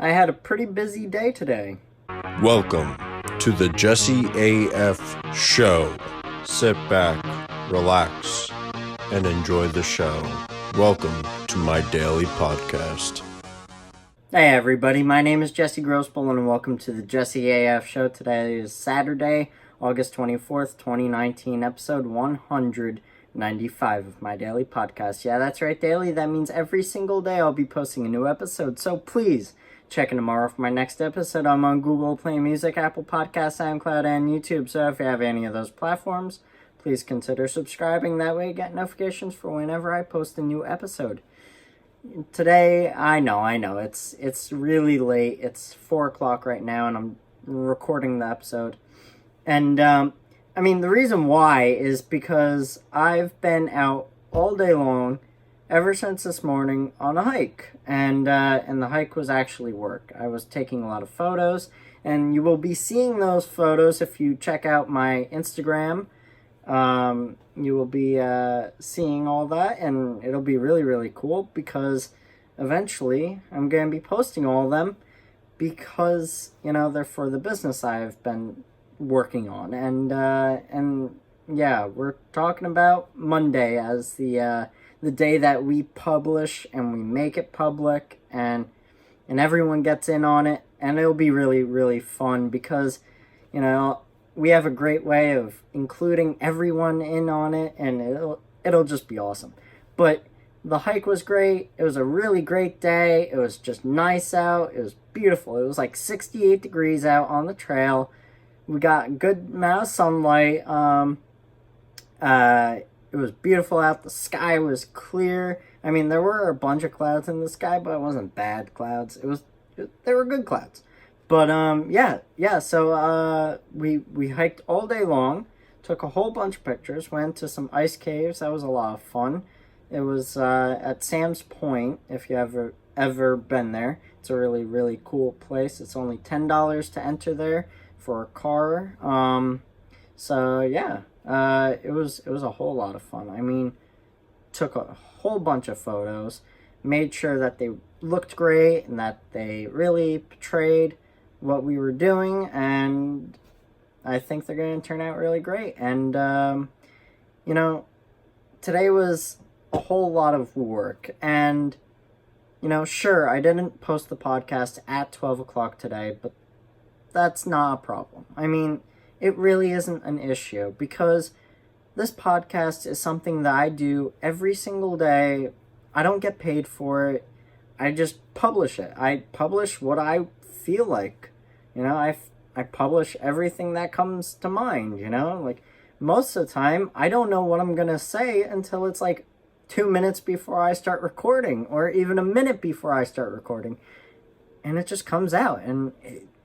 I had a pretty busy day today. Welcome to the Jesse AF Show. Sit back, relax, and enjoy the show. Welcome to my daily podcast. Hey everybody, my name is Jesse Grossbohlin and welcome to the Jesse AF Show. Today is Saturday, August 24th, 2019, episode 195 of my daily podcast. Yeah, that's right, daily. That means every single day I'll be posting a new episode, so please check in tomorrow for my next episode. I'm on Google Play Music, Apple Podcasts, SoundCloud, and YouTube, so if you have any of those platforms, please consider subscribing. That way you get notifications for whenever I post a new episode. Today, I know, it's really late. It's 4 o'clock right now, and I'm recording the episode. And, the reason why is because I've been out all day long, ever since this morning, on a hike. And the hike was actually work. I was taking a lot of photos, and you will be seeing those photos if you check out my Instagram. You will be seeing all that, and it'll be really, really cool because eventually I'm going to be posting all of them because, they're for the business I've been working on. And yeah, we're talking about Monday as the day that we publish and we make it public and everyone gets in on it, and it'll be really, really fun because, we have a great way of including everyone in on it, and it'll just be awesome. But the hike was great. It was a really great day. It was just nice out. It was beautiful. It was like 68 degrees out on the trail. We got a good amount of sunlight. It was beautiful out. The sky was clear. There were a bunch of clouds in the sky, but it wasn't bad clouds. They were good clouds. But, so, we hiked all day long, took a whole bunch of pictures, went to some ice caves. That was a lot of fun. It was, at Sam's Point, if you ever been there. It's a really, really cool place. It's only $10 to enter there for a car. It was a whole lot of fun. Took a whole bunch of photos, made sure that they looked great and that they really portrayed what we were doing, and I think they're going to turn out really great. And today was a whole lot of work, and sure, I didn't post the podcast at 12 o'clock today, but that's not a problem. It really isn't an issue because this podcast is something that I do every single day. I don't get paid for it. I just publish it. I publish what I feel like. I publish everything that comes to mind, Like, most of the time, I don't know what I'm going to say until it's like 2 minutes before I start recording, or even a minute before I start recording. And it just comes out, and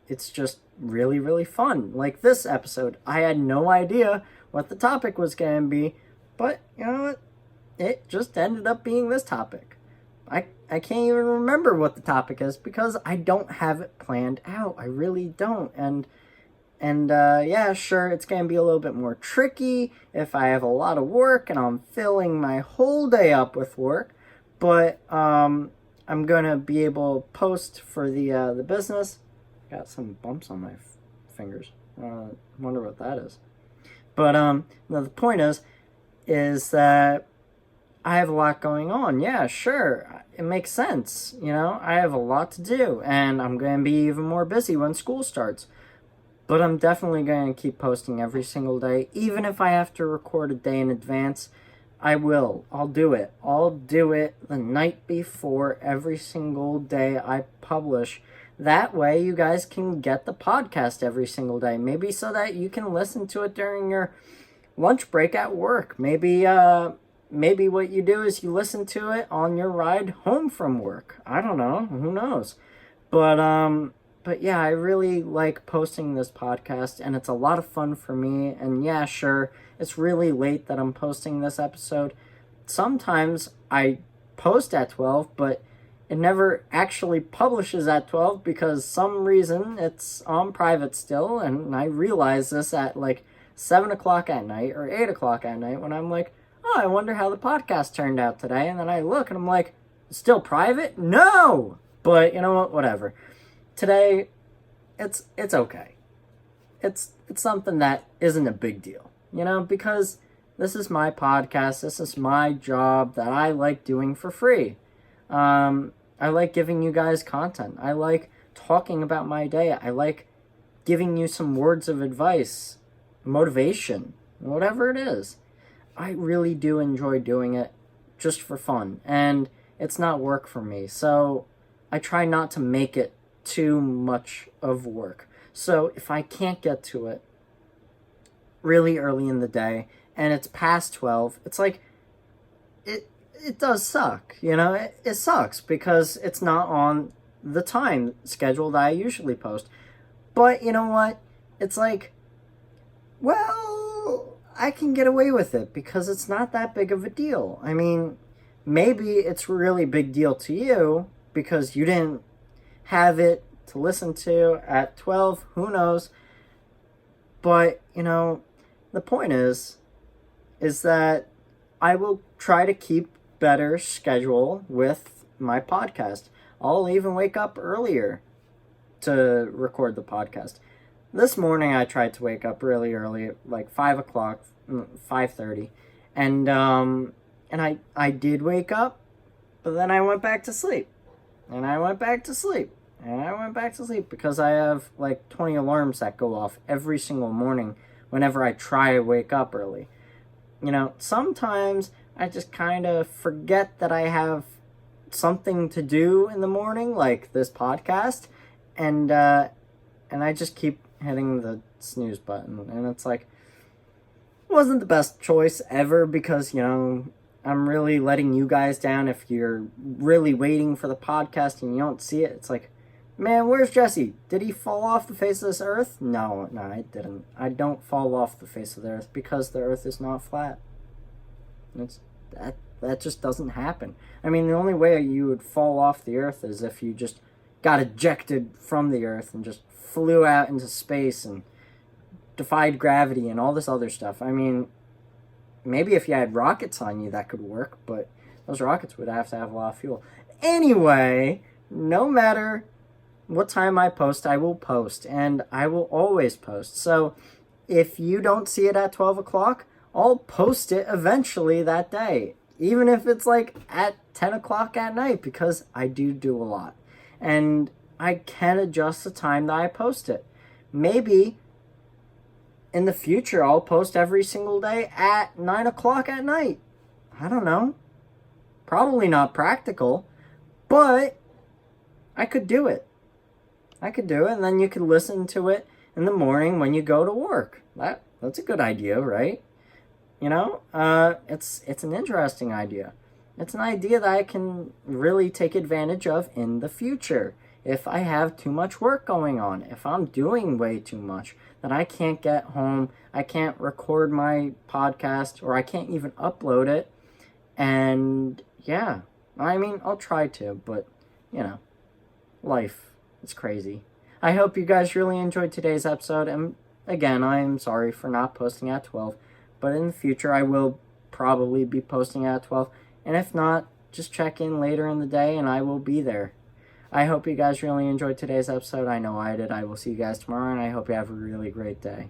it's just really, really fun. Like this episode, I had no idea what the topic was going to be, but you know what? It just ended up being this topic. I can't even remember what the topic is because I don't have it planned out. I really don't. And sure, it's going to be a little bit more tricky if I have a lot of work and I'm filling my whole day up with work. But I'm going to be able to post for the business. Got some bumps on my fingers. Wonder what that is. But the point is that I have a lot going on. Yeah, sure. It makes sense. I have a lot to do, and I'm going to be even more busy when school starts. But I'm definitely going to keep posting every single day. Even if I have to record a day in advance, I will. I'll do it. I'll do it the night before every single day I publish. That way you guys can get the podcast every single day. Maybe so that you can listen to it during your lunch break at work. Maybe what you do is you listen to it on your ride home from work. I don't know. Who knows? But yeah, I really like posting this podcast, and it's a lot of fun for me. And yeah, sure, it's really late that I'm posting this episode. Sometimes I post at 12, but it never actually publishes at 12 because some reason it's on private still, and I realize this at like 7 o'clock at night or 8 o'clock at night when I'm like, oh, I wonder how the podcast turned out today. And then I look and I'm like, it's still private? No! But you know what? Whatever. today, it's okay. It's something that isn't a big deal, because this is my podcast. This is my job that I like doing for free. I like giving you guys content. I like talking about my day. I like giving you some words of advice, motivation, whatever it is. I really do enjoy doing it just for fun, and it's not work for me. So I try not to make it too much of work. So if I can't get to it really early in the day and it's past 12, it's like it does suck, it sucks because it's not on the time schedule that I usually post. But you know what? It's like, well, I can get away with it because it's not that big of a deal. I mean, maybe it's really big deal to you because you didn't have it to listen to at 12, who knows? But, the point is that I will try to keep better schedule with my podcast. I'll even wake up earlier to record the podcast. This morning I tried to wake up really early, like 5 o'clock, 5:30, and I did wake up, but then I went back to sleep, and I went back to sleep, and I went back to sleep because I have like 20 alarms that go off every single morning whenever I try to wake up early. Sometimes I just kind of forget that I have something to do in the morning, like this podcast, and I just keep hitting the snooze button, and it's like, it wasn't the best choice ever because, I'm really letting you guys down if you're really waiting for the podcast and you don't see it. It's like, man, where's Jesse? Did he fall off the face of this earth? No, I didn't. I don't fall off the face of the earth because the earth is not flat. That just doesn't happen. I mean, the only way you would fall off the earth is if you just got ejected from the earth and just flew out into space and defied gravity and all this other stuff. I mean, maybe if you had rockets on you, that could work, but those rockets would have to have a lot of fuel. Anyway, no matter what time I post, I will post, and I will always post. So if you don't see it at 12 o'clock, I'll post it eventually that day, even if it's like at 10 o'clock at night, because I do a lot. And I can adjust the time that I post it. Maybe in the future I'll post every single day at 9 o'clock at night. I don't know. Probably not practical, but I could do it. And then you could listen to it in the morning when you go to work. That's a good idea, right? It's an interesting idea. It's an idea that I can really take advantage of in the future. If I have too much work going on, if I'm doing way too much, that I can't get home, I can't record my podcast, or I can't even upload it. And yeah, I mean, I'll try to, but life is crazy. I hope you guys really enjoyed today's episode, and again, I am sorry for not posting at 12, but in the future I will probably be posting at 12, and if not, just check in later in the day and I will be there. I hope you guys really enjoyed today's episode. I know I did. I will see you guys tomorrow, and I hope you have a really great day.